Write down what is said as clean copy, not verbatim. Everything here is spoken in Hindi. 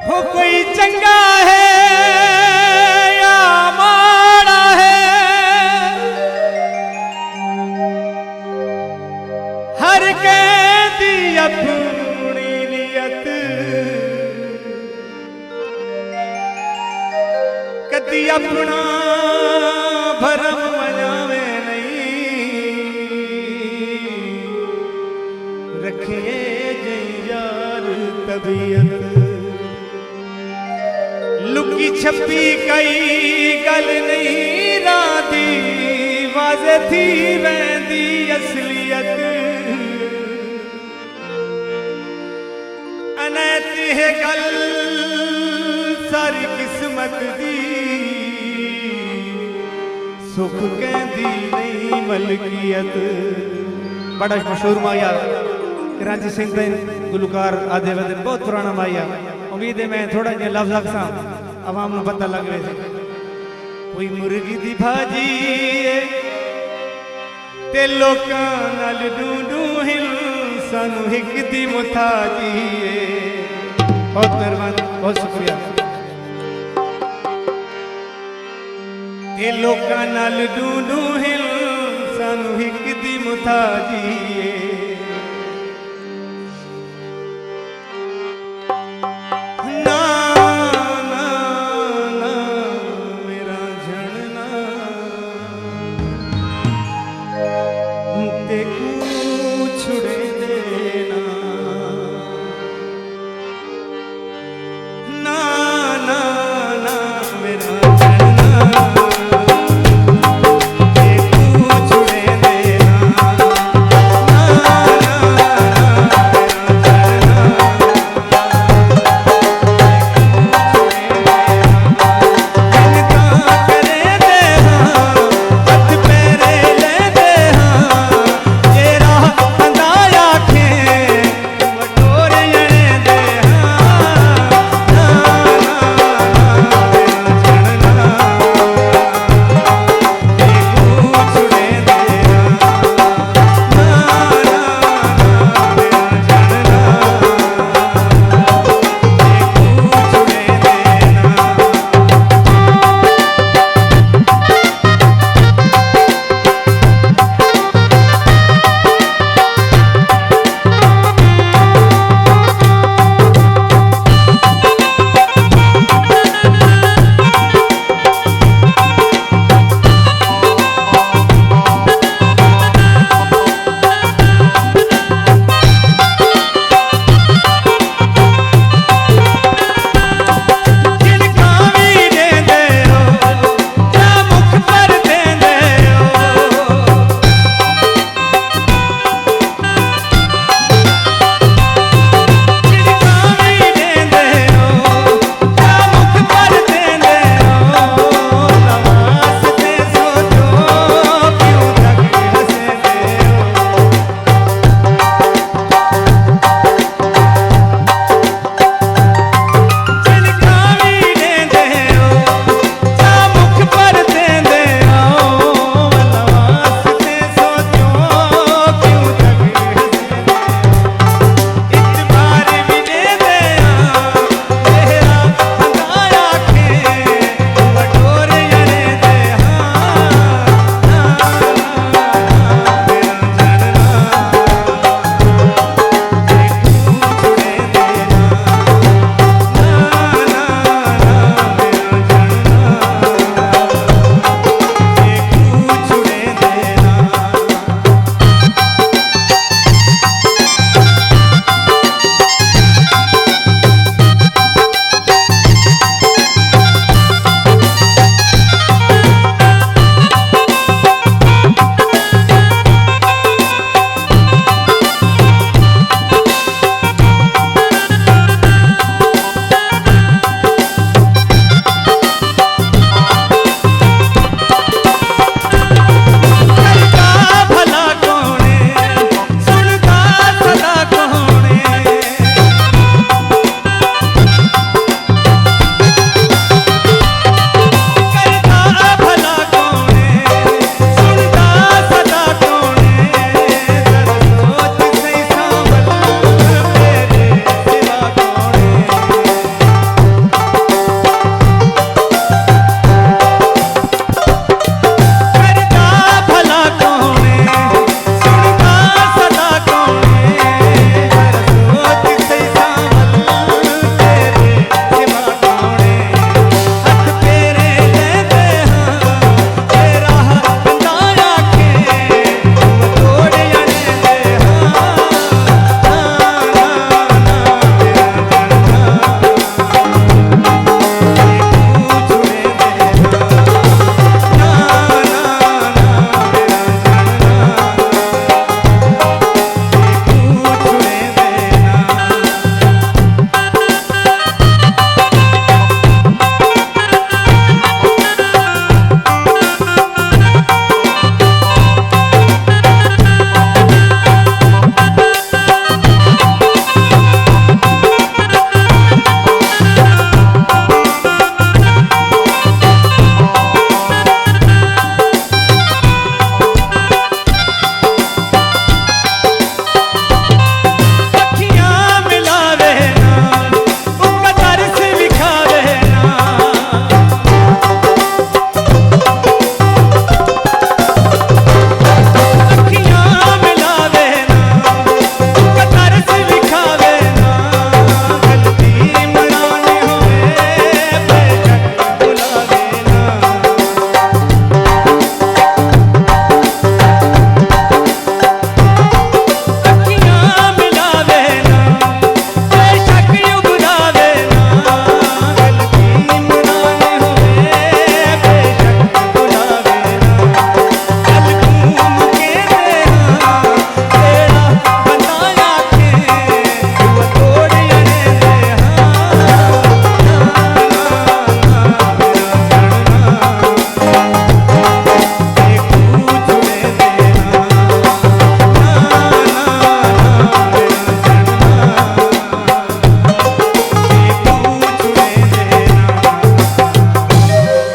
हो कोई चंगा है या माड़ा है, हर कैदी अपनी नियत कदी अपना भरम मनावे नहीं, रखिए जी यार तबीयत लुकी छपी कई गल नहीं राधी वाज़े थी वेंदी असलियत अनैत है गल सारी किस्मत दी सुख कहती नहीं मलकियत। बड़ा मशहूर माया कराची सिंह गुलकार आदे वदन बहुत पुराना माया। उम्मीद है मैं थोड़ा जिहा लफ्ज़ आखसां आवाम नूं पता लग वे। कोई मुर्गी दी भाजी ते लोकां नाल डूडू हिल सानू हिक दी मुताजी। बहुत मेहरबानी, बहुत शुक्रिया। ते लोकां नाल डूडू हिल सानू हिक दी मुताजी।